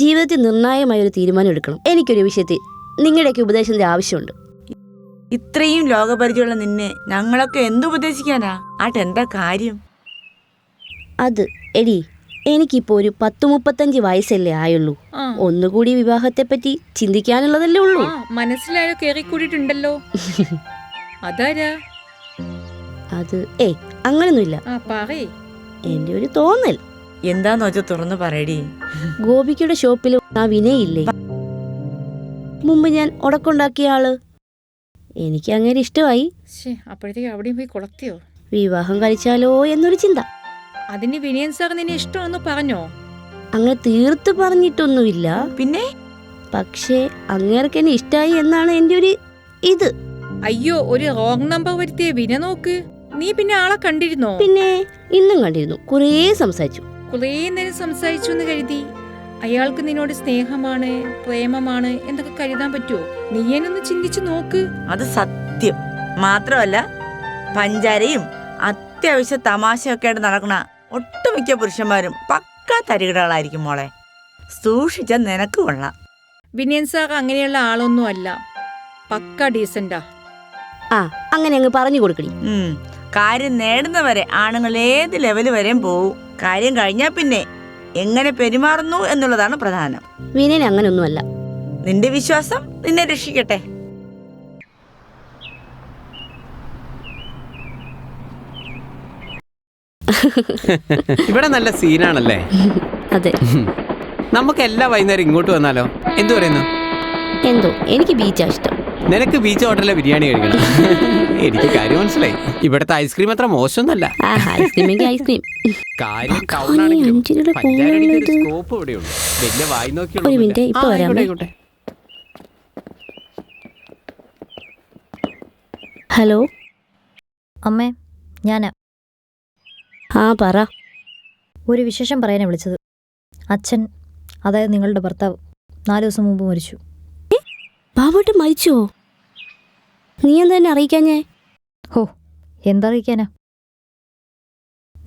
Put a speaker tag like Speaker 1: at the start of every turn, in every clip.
Speaker 1: ജീവിതത്തിൽ നിർണായകമായ ഒരു തീരുമാനം എടുക്കണം. എനിക്കൊരു വിഷയത്തിൽ നിങ്ങളുടെയൊക്കെ ഉപദേശത്തിന്റെ ആവശ്യമുണ്ട്.
Speaker 2: ഇത്രയും ലോകപരിചയമുള്ള നിന്നെ ഞങ്ങളൊക്കെ എന്തുപദേശിക്കാനാ? എന്താ കാര്യം?
Speaker 1: അത് എടി, എനിക്കിപ്പോ ഒരു 10-35 വയസ്സല്ലേ ആയുള്ളൂ. ഒന്നുകൂടി വിവാഹത്തെപ്പറ്റി ചിന്തിക്കാനുള്ളതല്ലേ ഉള്ളൂ.
Speaker 3: മനസ്സിലായോ? കേറിക്കൂടിട്ടുണ്ടല്ലോ. അതാരാ?
Speaker 1: അത് അങ്ങനൊന്നുമില്ല. എന്റെ ഒരു തോന്നൽ.
Speaker 2: എന്താന്ന് വെച്ചാ തുറന്നു പറയടി.
Speaker 1: ഗോപിക്കയുടെ ഷോപ്പിൽ ആ വിനയില്ലേ, മുമ്പ് ഞാൻ ഉടക്കുണ്ടാക്കിയ ആള്, എനിക്ക് അങ്ങനെ ഇഷ്ടമായി.
Speaker 3: അപ്പോഴത്തേക്ക് അവിടെയും പോയി കൊളത്തിയോ?
Speaker 1: വിവാഹം കഴിച്ചാലോ എന്നൊരു ചിന്ത.
Speaker 3: അതിന് വിനയൻ സാർ നിന്നെ ഇഷ്ടമാണെന്ന് പറഞ്ഞോ?
Speaker 1: അങ്ങനെ തീർത്ത് പറഞ്ഞിട്ടൊന്നുമില്ല.
Speaker 2: പിന്നെ
Speaker 1: പക്ഷേ അങ്ങേർക്ക് എന്നെ ഇഷ്ടായി എന്നാണ് എന്റെ ഒരു ഇത്.
Speaker 3: അയ്യോ, ഒരു റോങ് നമ്പർ വരുത്തിയ വിന നോക്ക്. നീ പിന്നെ ആളെ കണ്ടിരുന്നോ?
Speaker 1: പിന്നെ ഇന്നും കണ്ടിരുന്നു. കുറേ സംസാരിച്ചു.
Speaker 3: കുറേ നേരം സംസാരിച്ചു എന്ന് കരുതി അയാൾക്ക് നിന്നോട് സ്നേഹമാണ്, പ്രേമമാണ് എന്നൊക്കെ കരുതാൻ പറ്റുമോ? നീ എന്നൊന്ന് ചിന്തിച്ചു നോക്ക്.
Speaker 2: അത് സത്യം. മാത്രമല്ല പഞ്ചാരയും അത്യാവശ്യ തമാശയൊക്കെ ആയിട്ട് നടക്കണ ഒട്ടുമിക്ക പുരുഷന്മാരും പക്കാ തരികിടകളായിരിക്കും മോളെ. സൂക്ഷിച്ച നിനക്ക് കൊള്ളാം.
Speaker 3: വിനയൻ സാർ അങ്ങനെയുള്ള ആളൊന്നും അല്ല, പക്ക ഡീസന്റാ.
Speaker 1: അങ്ങനെ അങ്ങ് പറഞ്ഞു കൊടുക്കണി.
Speaker 2: കാര്യം നേടുന്നവരെ ആണുങ്ങൾ ഏത് ലെവല് വരെയും പോവും. കാര്യം കഴിഞ്ഞാ പിന്നെ എങ്ങനെ പെരുമാറുന്നു എന്നുള്ളതാണ് പ്രധാനം.
Speaker 1: വിനയൻ അങ്ങനൊന്നുമല്ല.
Speaker 2: നിന്റെ വിശ്വാസം നിന്നെ രക്ഷിക്കട്ടെ.
Speaker 4: ഇവിടെ നല്ല സീനാണല്ലേ?
Speaker 1: അതെ.
Speaker 4: നമുക്ക് എല്ലാ വൈകുന്നേരം ഇങ്ങോട്ട് വന്നാലോ? എന്തു പറയുന്നു?
Speaker 1: എന്തോ എനിക്ക് ബീച്ചാ ഇഷ്ടം.
Speaker 4: നിനക്ക് ബീച്ച് ഹോട്ടലിലെ ബിരിയാണി കഴിക്കണം. എനിക്ക് കാര്യം മനസ്സിലായി. ഇവിടുത്തെ ഐസ്ക്രീം അത്ര മോശമൊന്നല്ല.
Speaker 1: ഐസ്ക്രീം
Speaker 4: കാര്യം ടൗണാണെങ്കിലും പഞ്ചാരടിക്ക് ഒരു സ്കോപ്പ് ഇവിടെയുണ്ട്. വലിയ വായി നോക്കിയുള്ള.
Speaker 1: ഹലോ
Speaker 5: അമ്മേ, ഞാനാ.
Speaker 1: പറ.
Speaker 5: ഒരു വിശേഷം പറയാനാ വിളിച്ചത്. അച്ഛൻ, അതായത് നിങ്ങളുടെ ഭർത്താവ്, 4 ദിവസം മുമ്പ് മരിച്ചു.
Speaker 1: ബാബുട്ട് മരിച്ചോ? നീ എന്താ എന്നെ അറിയിക്കാഞ്ഞേ?
Speaker 5: എന്തറിയിക്കാനാ?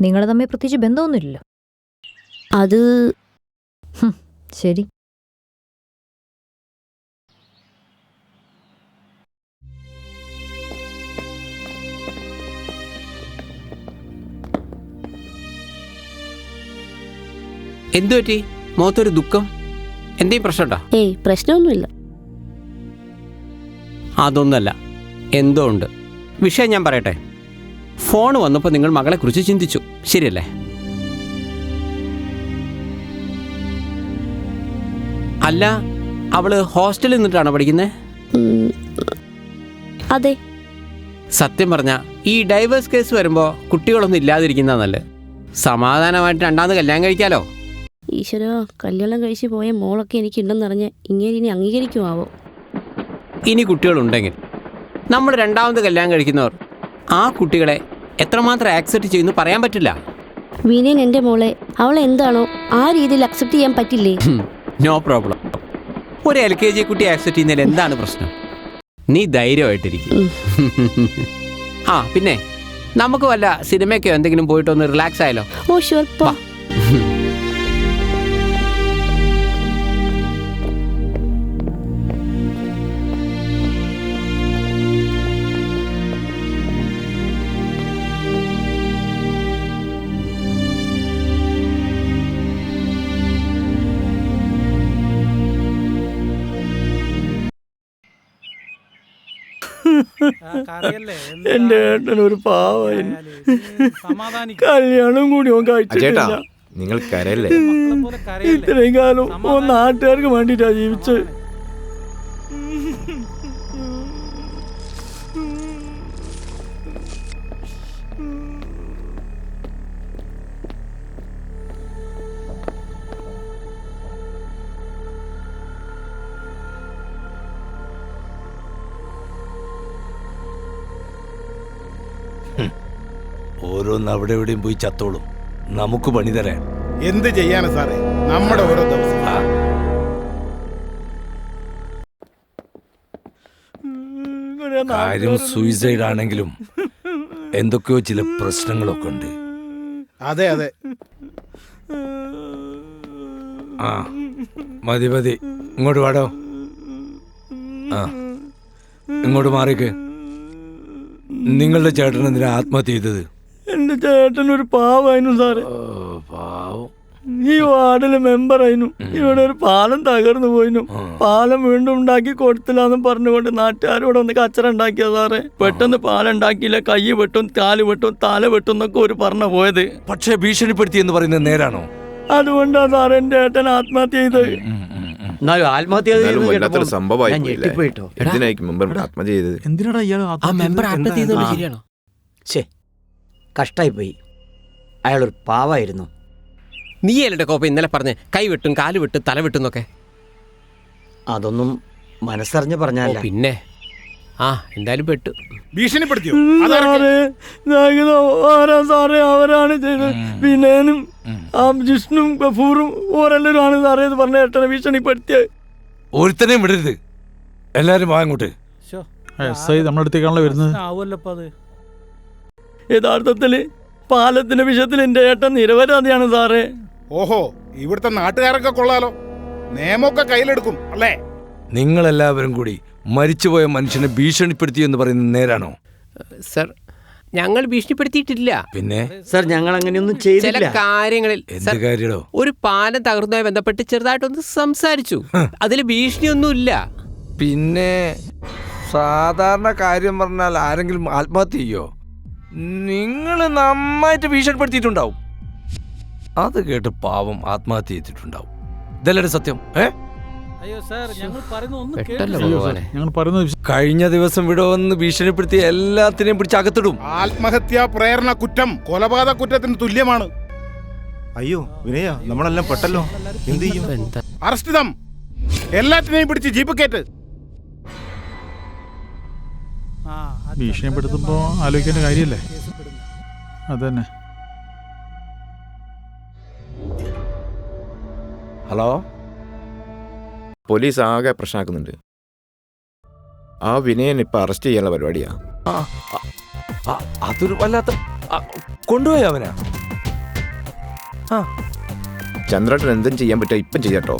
Speaker 5: നിങ്ങൾ തമ്മിൽ പ്രത്യേകിച്ച് ബന്ധമൊന്നുമില്ലല്ലോ.
Speaker 1: അത്
Speaker 5: ശരി.
Speaker 4: എന്തു പറ്റി? മുഖത്തൊരു ദുഃഖം? എന്തെങ്കിലും പ്രശ്നമുണ്ടോ?
Speaker 1: പ്രശ്നമൊന്നുമില്ല.
Speaker 4: അതൊന്നല്ല, എന്തോ ഉണ്ട്. വിഷയം ഞാൻ പറയട്ടെ. ഫോൺ വന്നപ്പോൾ നിങ്ങൾ മകളെക്കുറിച്ച് ചിന്തിച്ചു, ശരിയല്ലേ? അല്ല, അവള് ഹോസ്റ്റലിൽ നിന്നിട്ടാണോ പഠിക്കുന്നത്?
Speaker 1: അതെ.
Speaker 4: സത്യം പറഞ്ഞ ഈ ഡൈവേഴ്സ് കേസ് വരുമ്പോൾ കുട്ടികളൊന്നും ഇല്ലാതിരിക്കുന്ന നല്ലത്. സമാധാനമായിട്ട് രണ്ടാമത് കല്യാണം കഴിക്കാലോ.
Speaker 1: ഈശ്വര, കല്യാണം കഴിച്ച് പോയ മോളൊക്കെ എനിക്കുണ്ടെന്നറിഞ്ഞ് ഇങ്ങനെ ഇനി അംഗീകരിക്കുമാവോ?
Speaker 4: ഇനി കുട്ടികളുണ്ടെങ്കിൽ നമ്മൾ രണ്ടാമത് കല്യാണം കഴിക്കുന്നവർ ആ കുട്ടികളെ എത്രമാത്രം ആക്സെപ്റ്റ് ചെയ്യുന്നു പറയാൻ പറ്റില്ല.
Speaker 1: വിനയൻ എൻ്റെ മോളെ, അവളെ എന്താണോ ആ രീതിയിൽ അക്സെപ്റ്റ് ചെയ്യാൻ പറ്റില്ലേ?
Speaker 4: No problem. ഒരു LKG കുട്ടി ആക്സെപ്റ്റ് ചെയ്യുന്നതിൽ എന്താണ് പ്രശ്നം? നീ ധൈര്യമായിട്ടിരിക്കും. പിന്നെ നമുക്ക് വല്ല സിനിമയ്ക്കോ എന്തെങ്കിലും പോയിട്ടൊന്ന് റിലാക്സ് ആയാലോ?
Speaker 1: Oh sure.
Speaker 6: എന്റെ ഏട്ടനൊരു പാവം. കല്യാണം കൂടി കഴിച്ചിട്ടില്ല.
Speaker 7: നിങ്ങൾ കരയല്ലേ?
Speaker 6: ഇത്രയും കാലം നാട്ടുകാർക്ക് വേണ്ടിട്ടാ ജീവിച്ചത്.
Speaker 7: ഓരോന്ന് അവിടെ എവിടെയും പോയി ചത്തോളും. നമുക്ക് പണി തരാൻ
Speaker 8: എന്ത് ചെയ്യാനാ സാറേ നമ്മുടെ ഓരോ ദിവസം.
Speaker 7: കാര്യം സൂയിസൈഡ് ആണെങ്കിലും എന്തൊക്കെയോ ചില പ്രശ്നങ്ങളൊക്കെ ഉണ്ട്.
Speaker 8: അതെ അതെ.
Speaker 7: മതി മതി, ഇങ്ങോട്ട് വാടോ. ആ, ഇങ്ങോട്ട് മാറിക്ക്. നിങ്ങളുടെ ചേട്ടൻ എന്തിനാ ആത്മഹത്യ ചെയ്തത്?
Speaker 6: എന്റെ ചേട്ടൻ ഒരു പാവായിരുന്നു സാറേ.
Speaker 7: പാവം.
Speaker 6: ഈ വാർഡിലെ മെമ്പറായിരുന്നു. ഇവിടെ ഒരു പാലം തകർന്നു പോയിന്നു. പാലം വീണ്ടും ഉണ്ടാക്കി കൊടുത്തില്ലാന്നും പറഞ്ഞുകൊണ്ട് നാട്ടുകാരോട് ഒന്ന് കച്ചറ ഉണ്ടാക്കിയ സാറേ. പെട്ടെന്ന് പാലം ഉണ്ടാക്കിയില്ല, കൈ വെട്ടും കാല് വെട്ടും തല വെട്ടും എന്നൊക്കെ ഒരു പറഞ്ഞു പോയത്.
Speaker 7: പക്ഷേ ഭീഷണിപ്പെടുത്തി എന്ന് പറയുന്നത് നേരാണോ?
Speaker 6: അതുകൊണ്ടാ സാറേ എന്റെ ഏട്ടൻ ആത്മഹത്യ ചെയ്തത്.
Speaker 9: എന്തിനാടാ ഇയാൾ
Speaker 4: ശരിയാണോ?
Speaker 10: കഷ്ടായിപ്പോയി. അയാളൊരു പാവായിരുന്നു.
Speaker 4: നീ അല്ലേ കോപ്പ ഇന്നലെ പറഞ്ഞ് കൈ വെട്ടും കാല് വെട്ടും തല വെട്ടും എന്നൊക്കെ?
Speaker 10: അതൊന്നും മനസ്സറിഞ്ഞ് പറഞ്ഞല്ല.
Speaker 4: പിന്നെ എന്തായാലും പെട്ടു.
Speaker 8: ഭീഷണിപ്പെടുത്തിയോ?
Speaker 6: സാറേ അവരാണ് ചെയ്തത്. വിനയനും ജിഷ്ണും ഗഫൂറും ഓരെല്ലാരും ആണ് സാറേ ഇത് പറഞ്ഞ ഏട്ടനെ ഭീഷണിപ്പെടുത്തിയത്.
Speaker 7: ഒരുത്തനെയും വിടരുത്, എല്ലാരും വാങ്ങോട്ട്.
Speaker 9: നമ്മുടെ അടുത്തേക്കാണല്ലോ വരുന്നത്.
Speaker 6: യഥാർത്ഥത്തില് പാലത്തിന്റെ വിഷയത്തിൽ എന്റെ ഏട്ടൻ നിരപരാധിയാണ് സാറേ.
Speaker 8: ഓഹോ, ഇവിടുത്തെ നാട്ടുകാരൊക്കെ കൊള്ളാലോ, നിയമമൊക്കെ കയ്യിലെടുക്കും അല്ലേ?
Speaker 7: നിങ്ങളെല്ലാവരും കൂടി മരിച്ചുപോയ മനുഷ്യനെ ഭീഷണിപ്പെടുത്തി എന്ന് പറയുന്നത് നേരാണോ?
Speaker 4: സർ, ഞങ്ങൾ ഭീഷണിപ്പെടുത്തിയിട്ടില്ല.
Speaker 7: പിന്നെ
Speaker 10: സർ, ഞങ്ങൾ അങ്ങനെയൊന്നും
Speaker 4: ചില
Speaker 10: ചെയ്തില്ല.
Speaker 4: കാര്യങ്ങളിൽ
Speaker 7: എന്ത് കാര്യടോ?
Speaker 4: ഒരു പാലം തകർന്നതുമായി ബന്ധപ്പെട്ട് ചെറുതായിട്ടൊന്ന് സംസാരിച്ചു. അതിൽ ഭീഷണിയൊന്നുമില്ല.
Speaker 7: പിന്നെ സാധാരണ കാര്യം പറഞ്ഞാൽ ആരെങ്കിലും ആത്മഹത്യ ചെയ്യോ? നിങ്ങൾ നന്നായിട്ട് ഭീഷണിപ്പെടുത്തിയിട്ടുണ്ടാവും. അത് കേട്ട് പാവം ആത്മഹത്യ ചെയ്തിട്ടുണ്ടാവും. ഇതല്ലേ സത്യം? കഴിഞ്ഞ ദിവസം ഇവിടെ വന്ന് ഭീഷണിപ്പെടുത്തി എല്ലാത്തിനെയും പിടിച്ച് അകത്തിടും.
Speaker 8: ആത്മഹത്യാ പ്രേരണ കുറ്റം കൊലപാതക കുറ്റത്തിന് തുല്യമാണ്.
Speaker 9: അയ്യോ വിനയ, നമ്മളെല്ലാം പെട്ടല്ലോ. എന്ത് ചെയ്യും?
Speaker 8: അറസ്റ്റ് ചെയ്താം, എല്ലാത്തിനെയും പിടിച്ച് ജീപ്പ് കയറ്റ്.
Speaker 9: ഭീഷണിപ്പെടുത്തുമ്പോ ആലോചിക്കേണ്ട കാര്യല്ലേ? അതന്നെ.
Speaker 11: ഹലോ, പോലീസ് ആകെ പ്രശ്നമാക്കുന്നുണ്ട്. ആ വിനയൻ ഇപ്പൊ അറസ്റ്റ് ചെയ്യാനുള്ള പരിപാടിയാ.
Speaker 7: അതൊരു വല്ലാത്ത കൊണ്ടുപോയി അവനാ.
Speaker 11: ചന്ദ്രേട്ടൻ എന്തും ചെയ്യാൻ പറ്റുക ഇപ്പം ചെയ്യാട്ടോ.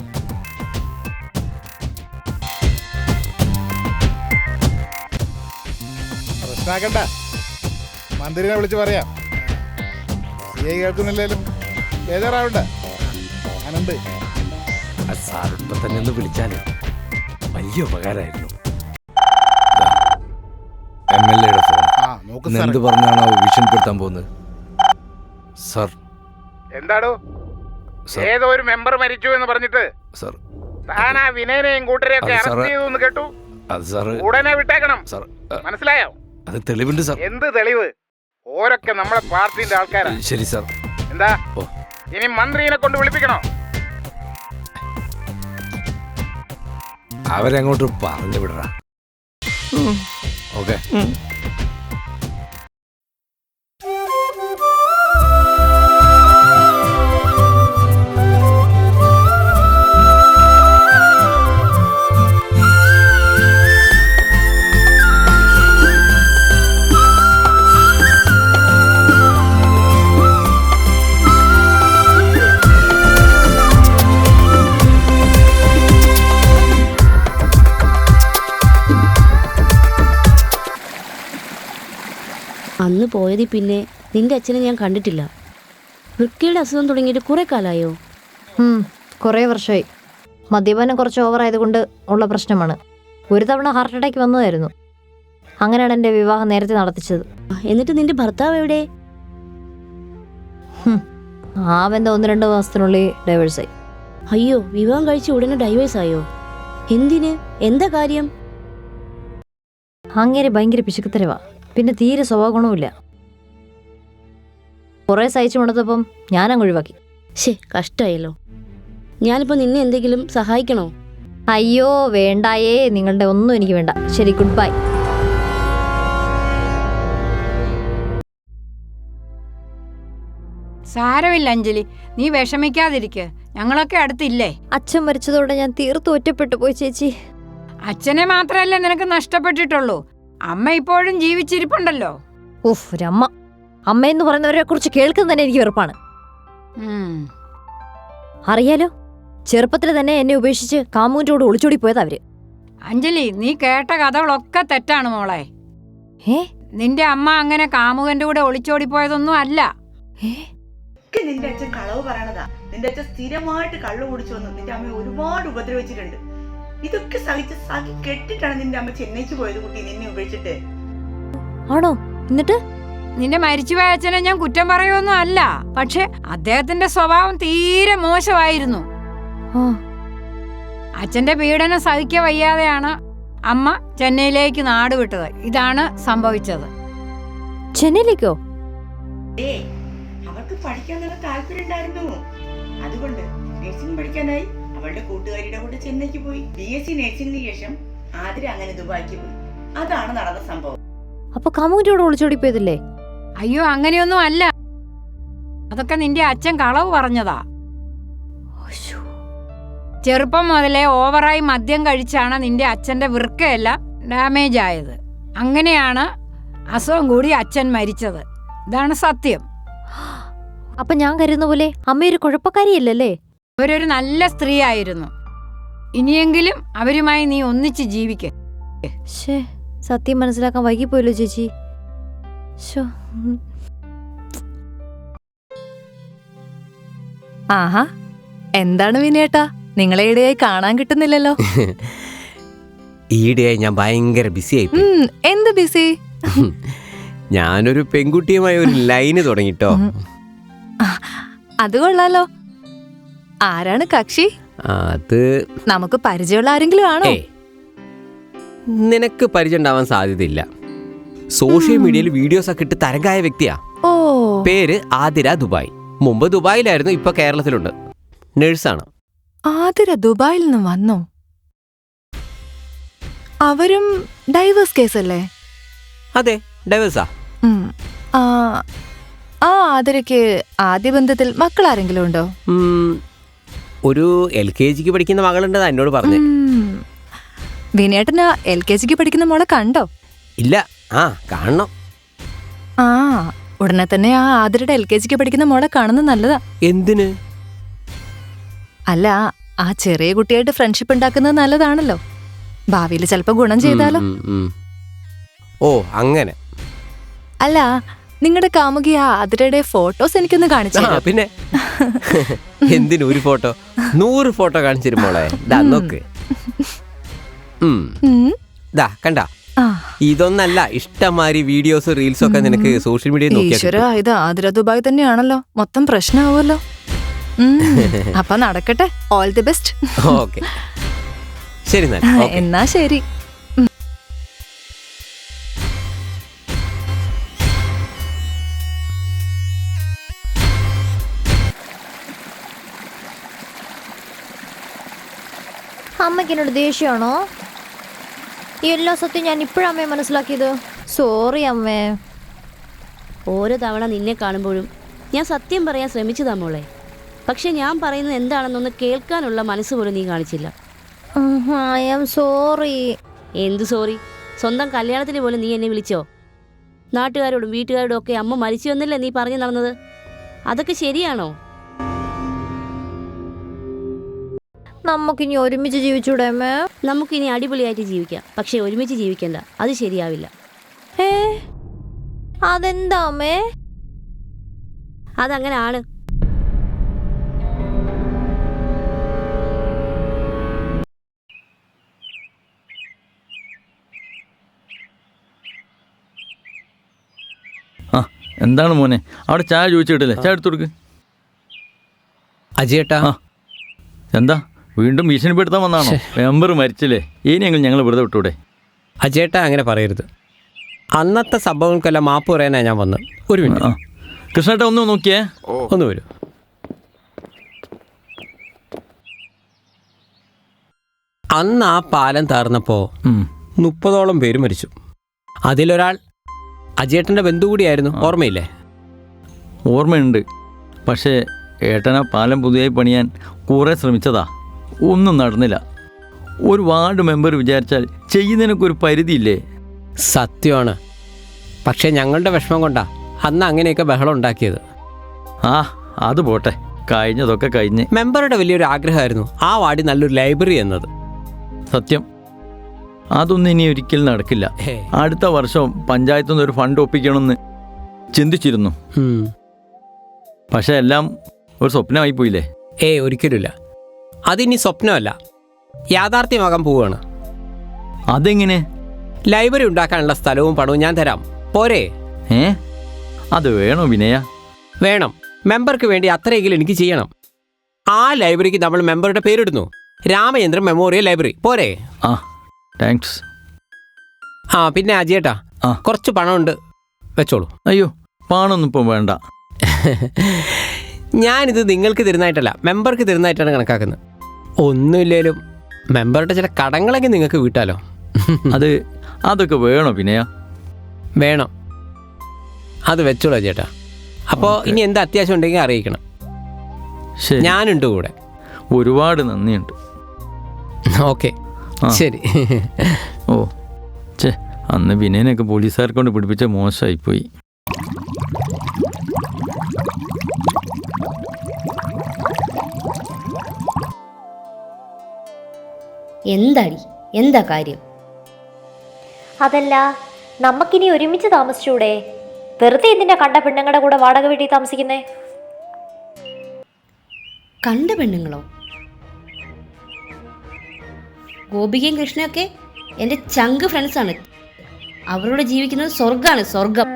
Speaker 8: പ്രശ്നമാക്കണ്ട, മന്ത്രിനെ വിളിച്ച് പറയാം. കേൾക്കുന്നില്ലേലും ബേജാറാവണ്ട, ഞാനുണ്ട്.
Speaker 7: സാറിപ്പോ തന്നെ ഒന്ന് വിളിച്ചാലേ വലിയ ഉപകാരമായിരുന്നു. MLA യുടെ ഫോൺ. എന്ത് പറഞ്ഞാണോ ഭീഷണിപ്പെടുത്താൻ പോകുന്നത്? സർ.
Speaker 8: എന്താടോ? ഏതോ ഒരു മെമ്പർ മരിച്ചു എന്ന് പറഞ്ഞിട്ട്
Speaker 7: സർ
Speaker 8: താൻ ആ വിനയനെയും കൂട്ടരെയൊക്കെ അറസ്റ്റ് ചെയ്തു എന്ന് കേട്ടു.
Speaker 7: അത് സാർ
Speaker 8: ഉടനെ വിട്ടേക്കണം.
Speaker 7: സർ,
Speaker 8: മനസ്സിലായോ?
Speaker 7: അത് തെളിവുണ്ട് സാർ.
Speaker 8: എന്ത് തെളിവ്? ഓരൊക്കെ നമ്മുടെ പാർട്ടിന്റെ ആൾക്കാരാ.
Speaker 7: ശരി സാർ.
Speaker 8: എന്താ ഇനി മന്ത്രിനെ കൊണ്ട് വിളിപ്പിക്കണോ?
Speaker 7: അവരങ്ങോട്ട് പറഞ്ഞു വിടറാ. ഓക്കെ.
Speaker 1: അന്ന് പോയതിൽ പിന്നെ നിന്റെ അച്ഛനെ ഞാൻ കണ്ടിട്ടില്ല. വൃക്കയുടെ അസുഖം തുടങ്ങിയിട്ട് കുറെ കാലമായോ?
Speaker 5: കുറേ വർഷമായി. മദ്യപാനം കുറച്ച് ഓവറായതുകൊണ്ട് ഉള്ള പ്രശ്നമാണ്. ഒരു തവണ ഹാർട്ട് അറ്റാക്ക് വന്നതായിരുന്നു. അങ്ങനെയാണ് എൻ്റെ വിവാഹം നേരത്തെ നടത്തിച്ചത്.
Speaker 1: എന്നിട്ട് നിന്റെ ഭർത്താവ് എവിടെ?
Speaker 5: ആ ബന്ധം 1-2 മാസത്തിനുള്ളിൽ ഡൈവേഴ്സായി.
Speaker 1: അയ്യോ, വിവാഹം കഴിച്ച് ഉടനെ ഡൈവേഴ്സ് ആയോ? എന്തിന്? എന്താ കാര്യം?
Speaker 5: അങ്ങേരെ ഭയങ്കര പിശുക്കത്തരവാ. പിന്നെ തീരെ സ്വഭാവഗുണവുമില്ല. കുറേ സഹിച്ചു മടുത്തപ്പം ഞാനങ്ങ് ഒഴിവാക്കി.
Speaker 1: കഷ്ടായല്ലോ. ഞാനിപ്പോൾ നിന്നെ എന്തെങ്കിലും സഹായിക്കണോ?
Speaker 5: അയ്യോ വേണ്ടായേ, നിങ്ങളുടെ ഒന്നും എനിക്ക് വേണ്ട. ശരി, ഗുഡ് ബൈ.
Speaker 3: സാരമില്ല അഞ്ജലി, നീ വിഷമിക്കാതിരിക്കുക. ഞങ്ങളൊക്കെ അടുത്തില്ലേ?
Speaker 5: അച്ഛൻ മരിച്ചതോടെ ഞാൻ തീർത്തും ഒറ്റപ്പെട്ടു പോയി ചേച്ചി.
Speaker 3: അച്ഛനെ മാത്രമല്ലേ നിനക്ക് നഷ്ടപ്പെട്ടിട്ടുള്ളൂ, അമ്മ ഇപ്പോഴും ജീവിച്ചിരിപ്പുണ്ടല്ലോ.
Speaker 5: ഉഫ്, ഒരമ്മ. അമ്മയെന്ന് പറയുന്നവരെ കുറിച്ച് കേൾക്കുന്ന തന്നെ എനിക്ക് വെറുപ്പാണ്. അറിയാലോ, ചെറുപ്പത്തിൽ തന്നെ എന്നെ ഉപേക്ഷിച്ച് കാമുവിൻ്റെ കൂടെ ഒളിച്ചോടി പോയതാ അവര്.
Speaker 3: അഞ്ജലി, നീ കേട്ട കഥകളൊക്കെ തെറ്റാണ് മോളെ.
Speaker 5: ഏ
Speaker 3: നിന്റെ അമ്മ അങ്ങനെ കാമുകന്റെ കൂടെ ഒളിച്ചോടിപ്പോയതൊന്നും അല്ല.
Speaker 2: നിന്റെ അച്ഛൻ കളവ് പറയണതാ. നിന്റെ അച്ഛൻ സ്ഥിരമായിട്ട് കള്ളു കുടിച്ചു വന്ന് നിന്റെ അമ്മയെ ഒരുപാട് ഉപദ്രവിച്ചിട്ടുണ്ട്. ഇതൊക്കെ സഹി കെട്ടിട്ടാണ് നിന്റെ അമ്മ ചെന്നൈക്ക് പോയത് കുട്ടി, നിന്നെ ഉപേക്ഷിച്ചിട്ട്.
Speaker 5: ആണോ? എന്നിട്ട്
Speaker 3: നിന്റെ മരിച്ചുപോയ അച്ഛനെ ഞാൻ കുറ്റം പറയുമൊന്നും അല്ല, പക്ഷെ അദ്ദേഹത്തിന്റെ സ്വഭാവം തീരെ മോശമായിരുന്നു. അച്ഛന്റെ പീഡനം സഹിക്ക വയ്യാതെയാണ് അമ്മ ചെന്നൈയിലേക്ക് നാട് വിട്ടത്. ഇതാണ് സംഭവിച്ചത്.
Speaker 5: ചെന്നൈയിലേക്കോ?
Speaker 2: അവൾക്ക് പഠിക്കാൻ നല്ല താല്പര്യം ഉണ്ടായിരുന്നു. അതുകൊണ്ട് നഴ്സിംഗ് പഠിക്കാനായി അവളുടെ കൂട്ടുകാരിയുടെ കൂടെ ചെന്നൈക്ക് പോയി. BSc നഴ്സിംഗിന് ശേഷം ആതിര അങ്ങനെ ദുബായിക്ക് പോയി. അതാണ് നടന്ന സംഭവം.
Speaker 5: അപ്പൊ കാമുവിന്റെ കൂടെ ഒളിച്ചോടിപ്പോയതല്ലേ?
Speaker 3: അയ്യോ, അങ്ങനെയൊന്നും അല്ല. അതൊക്കെ നിന്റെ അച്ഛൻ കളവ് പറഞ്ഞതാ. ചെറുപ്പം മുതലേ ഓവറായി മദ്യം കഴിച്ചാണ് നിന്റെ അച്ഛന്റെ വൃക്കയെല്ലാം ഡാമേജ് ആയത്. അങ്ങനെയാണ് അസുഖം കൂടി അച്ഛൻ മരിച്ചത്. ഇതാണ് സത്യം.
Speaker 5: അപ്പൊ ഞാൻ കരുതുന്ന പോലെ അമ്മയൊരു കുഴപ്പക്കാരിയല്ലേ?
Speaker 3: അവരൊരു നല്ല സ്ത്രീ ആയിരുന്നു. ഇനിയെങ്കിലും അവരുമായി നീ ഒന്നിച്ച് ജീവിക്ക.
Speaker 5: സത്യം മനസ്സിലാക്കാൻ വൈകിപ്പോയല്ലോ ചേച്ചി.
Speaker 12: ആഹാ, എന്താണ് വിനേട്ടാ, നിങ്ങളെ ഇടയായി കാണാൻ കിട്ടുന്നില്ലല്ലോ?
Speaker 4: ഈയിടെയായി ഞാൻ ഭയങ്കര ബിസി ആയി.
Speaker 12: എന്ത് ബിസി?
Speaker 4: ഞാനൊരു പെൺകുട്ടിയുമായി ഒരു ലൈന് തുടങ്ങിട്ടോ.
Speaker 12: അത് കൊള്ളാലോ. ആരാണ് കക്ഷി?
Speaker 4: അത്
Speaker 12: നമുക്ക് പരിചയമുള്ള ആരെങ്കിലും ആണോ?
Speaker 4: നിനക്ക് പരിചയം ഉണ്ടാവാൻ സാധ്യതയില്ല. സോഷ്യൽ മീഡിയയിൽ വീഡിയോസ് ഒക്കെ ഇട്ട് തരംഗായ വ്യക്തിയാ. പേര് ആതിര ദുബായ്. മുമ്പ് ദുബായിലായിരുന്നു, ഇപ്പൊ കേരളത്തിലുണ്ട്. നഴ്സാണ്.
Speaker 12: ആതിര ദുബായിൽ നിന്ന് വന്നോ? അവരും ഡൈവേഴ്സ് കേസല്ലേ?
Speaker 4: അതെ, ഡൈവേഴ്സാ.
Speaker 12: ആ ആതിരയ്ക്ക് ആദ്യ ബന്ധത്തിൽ മക്കൾ ആരെങ്കിലും ഉണ്ടോ?
Speaker 4: ഒരു LKGക്ക് പഠിക്കുന്ന മകളുണ്ടെന്നാ എന്നോട് പറഞ്ഞു.
Speaker 12: വിനേട്ടനാ LKGക്ക് പഠിക്കുന്ന മോളെ കണ്ടോ?
Speaker 4: ഇല്ല. കാണണം.
Speaker 12: ഉടനെ തന്നെ ആ ആതിരയുടെ LKGക്ക് പഠിക്കുന്ന മോളെ കാണുന്നത് നല്ലതാ.
Speaker 4: എന്തിന്?
Speaker 12: അല്ല, ആ ചെറിയ കുട്ടിയായിട്ട് ഫ്രണ്ട്ഷിപ്പ് ഉണ്ടാക്കുന്നത് നല്ലതാണല്ലോ. ഭാവിയിൽ ചിലപ്പോ ഗുണം ചെയ്താലോ.
Speaker 4: ഓ, അങ്ങനെ.
Speaker 12: അല്ല, നിങ്ങളുടെ കാമുകി ആ ആതിരയുടെ ഫോട്ടോസ് എനിക്കൊന്ന് കാണിച്ചു.
Speaker 4: പിന്നെ എന്തിനു ഒരു ഫോട്ടോ? 100 ഫോട്ടോ കാണിച്ചിരുമോളെ. നോക്ക്. കണ്ട, ഇതൊന്നല്ല, ഇഷ്ടംമാതിരി വീഡിയോസ് റീൽസ് ഒക്കെ നിനക്ക് സോഷ്യൽ മീഡിയയിൽ
Speaker 12: ഈശ്വരാ, ഇത് ആതിര ദുബായ് തന്നെയാണല്ലോ. മൊത്തം പ്രശ്നമാവുമല്ലോ. അപ്പൊ നടക്കട്ടെ. All the best.
Speaker 4: ഓക്കെ, ശരി.
Speaker 12: എന്നാ ശരി.
Speaker 5: അമ്മയ്ക്ക് എന്നോട് ദേഷ്യമാണോ? ഈ എല്ലാ സത്യം ഞാൻ ഇപ്പോഴമ്മേ മനസ്സിലാക്കിയത്. സോറി അമ്മേ.
Speaker 1: ഓരോ തവണ നിന്നെ കാണുമ്പോഴും ഞാൻ സത്യം പറയാൻ ശ്രമിച്ചതാ മോളെ. പക്ഷെ ഞാൻ പറയുന്നത് എന്താണെന്നൊന്ന് കേൾക്കാനുള്ള മനസ്സ് പോലും നീ കാണിച്ചില്ല.
Speaker 5: I am sorry.
Speaker 1: എന്ത് സോറി? സ്വന്തം കല്യാണത്തിന് പോലും നീ എന്നെ വിളിച്ചോ? നാട്ടുകാരോടും വീട്ടുകാരോടും ഒക്കെ അമ്മ മരിച്ചു എന്നല്ലേ നീ പറഞ്ഞു നടന്നത്? അതൊക്കെ ശരിയാണോ?
Speaker 5: നമുക്കിനി ഒരുമിച്ച് ജീവിച്ചൂടെ അമ്മേ?
Speaker 1: നമുക്കിനി അടിപൊളിയായിട്ട് ജീവിക്കാം, പക്ഷെ ഒരുമിച്ച് ജീവിക്കണ്ട. അത് ശരിയാവില്ല.
Speaker 5: അതെന്താ അമ്മേ?
Speaker 1: അതങ്ങനെ ആണ്.
Speaker 6: എന്താണ് മോനെ അവിടെ ചായ ചോദിച്ചിട്ടില്ലേ? ചായ എടുത്തു കൊടുക്ക്.
Speaker 4: അജയേട്ടാ,
Speaker 6: എന്താ വീണ്ടും ഭീഷണിപ്പെടുത്താൻ വന്നാണോ? മെമ്പർ മരിച്ചില്ലേ, ഇനിയെങ്കിലും ഞങ്ങൾ വെറുതെ വിട്ടൂടെ?
Speaker 4: അജയേട്ടാ, അങ്ങനെ പറയരുത്. അന്നത്തെ സംഭവങ്ങൾക്കെല്ലാം മാപ്പ് പറയാനാ ഞാൻ വന്നത്. ഒരു മിനിറ്റ്.
Speaker 6: കൃഷ്ണേട്ടാ, ഒന്ന് നോക്കിയേ.
Speaker 4: ഒന്ന് വരൂ. അന്ന് ആ പാലം താർന്നപ്പോ 30ഓളം പേര് മരിച്ചു. അതിലൊരാൾ അജയേട്ടൻ്റെ ബന്ധു കൂടിയായിരുന്നു. ഓർമ്മയില്ലേ?
Speaker 6: ഓർമ്മയുണ്ട്. പക്ഷേ ഏട്ടനാ പാലം പുതിയതായി പണിയാൻ കുറേ ശ്രമിച്ചതാ, ഒന്നും നടന്നില്ല. ഒരു വാർഡ് മെമ്പർ വിചാരിച്ചാൽ ചെയ്യുന്നതിനൊക്കെ ഒരു പരിധിയില്ലേ?
Speaker 4: സത്യമാണ്. പക്ഷേ ഞങ്ങളുടെ വിഷമം കൊണ്ടാ അന്ന് അങ്ങനെയൊക്കെ ബഹളം ഉണ്ടാക്കിയത്.
Speaker 6: അത് പോട്ടെ. കഴിഞ്ഞതൊക്കെ കഴിഞ്ഞ്.
Speaker 4: മെമ്പറുടെ വലിയൊരു ആഗ്രഹമായിരുന്നു ആ വാർഡിൽ നല്ലൊരു ലൈബ്രറി എന്നത്.
Speaker 6: സത്യം അതൊന്നും ഇനി ഒരിക്കലും നടക്കില്ല. അടുത്ത വർഷം പഞ്ചായത്തു നിന്ന് ഒരു ഫണ്ട് ഒപ്പിക്കണമെന്ന് ചിന്തിച്ചിരുന്നു. പക്ഷെ എല്ലാം ഒരു സ്വപ്നമായി പോയില്ലേ?
Speaker 4: ഒരിക്കലുമില്ല. അതിനി സ്വപ്നമല്ല, യാഥാർത്ഥ്യമാകാൻ പോവുകയാണ്.
Speaker 6: അതെങ്ങനെ?
Speaker 4: ലൈബ്രറി ഉണ്ടാക്കാനുള്ള സ്ഥലവും പണവും ഞാൻ തരാം, പോരെ?
Speaker 6: അത് വേണോ വിനയ?
Speaker 4: വേണം. മെമ്പർക്ക് വേണ്ടി അത്രയെങ്കിലും എനിക്ക് ചെയ്യണം. ആ ലൈബ്രറിക്ക് നമ്മൾ മെമ്പറുടെ പേരിടുന്നു, രാമചന്ദ്രൻ മെമ്മോറിയൽ ലൈബ്രറി, പോരെ?
Speaker 6: താങ്ക്സ്.
Speaker 4: പിന്നെ അജിയേട്ടാ, കുറച്ച് പണമുണ്ട്, വെച്ചോളൂ.
Speaker 6: അയ്യോ, പണമൊന്നും ഇപ്പം വേണ്ട.
Speaker 4: ഞാനിത് നിങ്ങൾക്ക് തരുന്നതായിട്ടല്ല, മെമ്പർക്ക് തരുന്നതായിട്ടാണ് കണക്കാക്കുന്നത്. ഒന്നുമില്ലേലും മെമ്പറുടെ ചില കടങ്ങളൊക്കെ നിങ്ങൾക്ക് വീട്ടാലോ.
Speaker 6: അതൊക്കെ വേണോ വിനയ?
Speaker 4: വേണം. അത് വെച്ചോളൂ ചേട്ടാ. അപ്പോൾ ഇനി എന്താ അത്യാവശ്യം ഉണ്ടെങ്കിൽ അറിയിക്കണം. ഞാനുണ്ട് കൂടെ.
Speaker 6: ഒരുപാട് നന്ദിയുണ്ട്.
Speaker 4: ഓക്കെ, ശരി.
Speaker 6: അന്ന് വിനയനൊക്കെ പോലീസുകാരെ കൊണ്ട് പിടിപ്പിച്ച മോശമായിപ്പോയി.
Speaker 1: എന്താ കാര്യം?
Speaker 5: അതല്ല, നമുക്കിനി ഒരുമിച്ച് താമസിച്ചൂടെ? വെറുതെ എന്തിനാ കണ്ട പെണ്ണുങ്ങളുടെ കൂടെ വാടക വീട്ടിൽ താമസിക്കുന്നേ?
Speaker 1: കണ്ട പെണ്ണുങ്ങളോ? ഗോപികയും കൃഷ്ണയൊക്കെ എൻ്റെ ചങ്ക് ഫ്രണ്ട്സാണ്. അവരോട് ജീവിക്കുന്നത് സ്വർഗമാണ്, സ്വർഗം.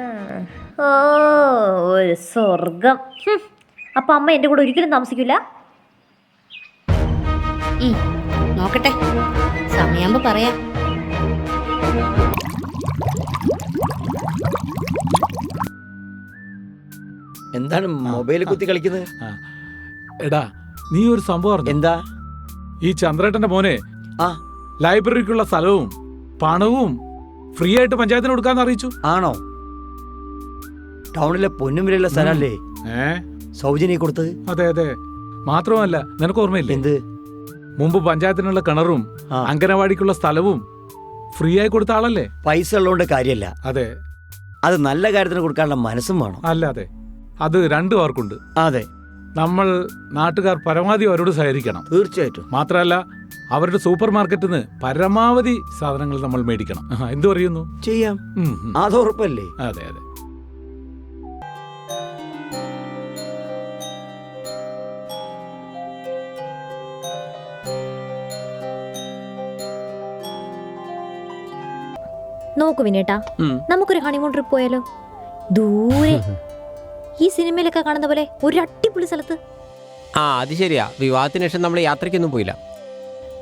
Speaker 5: ഒരു സ്വർഗം. അപ്പൊ അമ്മ എൻ്റെ കൂടെ ഒരിക്കലും താമസിക്കില്ല?
Speaker 1: നോക്കട്ടെ, സമയാകുമ്പോ പറയാം.
Speaker 10: എന്താണ് മൊബൈൽ കുത്തി കളിക്കുന്നത്?
Speaker 7: എടാ, നീ ഒരു സംഭവം അറിഞ്ഞോ?
Speaker 10: എന്താ?
Speaker 7: ഈ ചന്ദ്രേട്ടന്റെ മോനെ ലൈബ്രറിക്കുള്ള സ്ഥലവും പണവും ഫ്രീ ആയിട്ട് പഞ്ചായത്തിന് കൊടുക്കാന്ന് അറിയിച്ചു.
Speaker 10: ആണോ? ടൗണിലെ പൊന്നും വിലയുള്ള സ്ഥലല്ലേ സൗജന്യം കൊടുത്തത്?
Speaker 7: അതെ അതെ. മാത്രമല്ല, നിനക്ക് ഓർമ്മയില്ലേ
Speaker 10: എന്ത്?
Speaker 7: മുമ്പ് പഞ്ചായത്തിനുള്ള കിണറും അംഗനവാടിക്കുള്ള സ്ഥലവും ഫ്രീ ആയി കൊടുത്ത ആളല്ലേ?
Speaker 10: പൈസ ഉള്ളതുകൊണ്ട് കാര്യമല്ല.
Speaker 7: അതെ,
Speaker 10: അത് നല്ല കാര്യത്തിന് കൊടുക്കാനുള്ള മനസ്സും വേണം.
Speaker 7: അല്ലാതെ അത് രണ്ടു പേർക്കുണ്ട്.
Speaker 10: അതെ,
Speaker 7: നമ്മൾ നാട്ടുകാർ പരമാവധി അവരോട് സഹകരിക്കണം.
Speaker 10: തീർച്ചയായിട്ടും.
Speaker 7: മാത്രമല്ല, അവരുടെ സൂപ്പർ മാർക്കറ്റിൽ നിന്ന് പരമാവധി സാധനങ്ങൾ നമ്മൾ മേടിക്കണം. എന്തു പറയുന്നു?
Speaker 10: ചെയ്യാം, അത് ഉറപ്പല്ലേ?
Speaker 7: അതെ അതെ.
Speaker 5: നോക്കു വിനേട്ടാ, നമുക്കൊരു ഹണിമൂൺ ട്രിപ്പ് പോയാലോ? ദൂരെ, ഈ സിനിമയിലൊക്കെ കാണുന്ന പോലെ ഒരു അടിപൊളി സ്ഥലത്ത്.
Speaker 4: അത് ശരിയാ. വിവാഹത്തിന് ശേഷം നമ്മൾ യാത്രയ്ക്കൊന്നും പോയില്ല.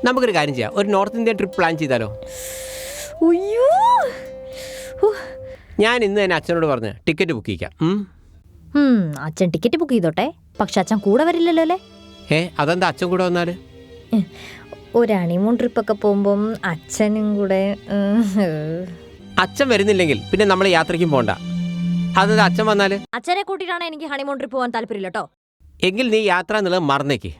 Speaker 4: നമുക്കൊരു കാര്യം ചെയ്യാം, ഒരു നോർത്ത് ഇന്ത്യൻ ട്രിപ്പ് പ്ലാൻ ചെയ്താലോ? ഞാൻ ഇന്ന് തന്നെ അച്ഛനോട് പറഞ്ഞ് ടിക്കറ്റ് ബുക്ക് ചെയ്യാം.
Speaker 5: അച്ഛൻ ടിക്കറ്റ് ബുക്ക് ചെയ്തോട്ടെ, പക്ഷെ അച്ഛൻ കൂടെ വരില്ലല്ലോ അല്ലേ?
Speaker 4: അതെന്താ അച്ഛൻ കൂടെ വന്നാല്?
Speaker 5: ഒരു ഹണിമൂൺ ട്രിപ്പൊക്കെ പോകുമ്പം അച്ഛനും കൂടെ.
Speaker 4: അച്ഛൻ വരുന്നില്ലെങ്കിൽ പിന്നെ നമ്മൾ യാത്രയ്ക്കും പോണ്ട. അതെന്താ അച്ഛൻ വന്നാല്?
Speaker 5: അച്ഛനെ കൂട്ടിയിട്ടാണ് എനിക്ക് ഹണിമൂൺ ട്രിപ്പ് പോകാൻ താല്പര്യമില്ല കേട്ടോ.
Speaker 4: എങ്കിൽ നീ യാത്ര എന്നുള്ളത് മറന്നേക്ക്.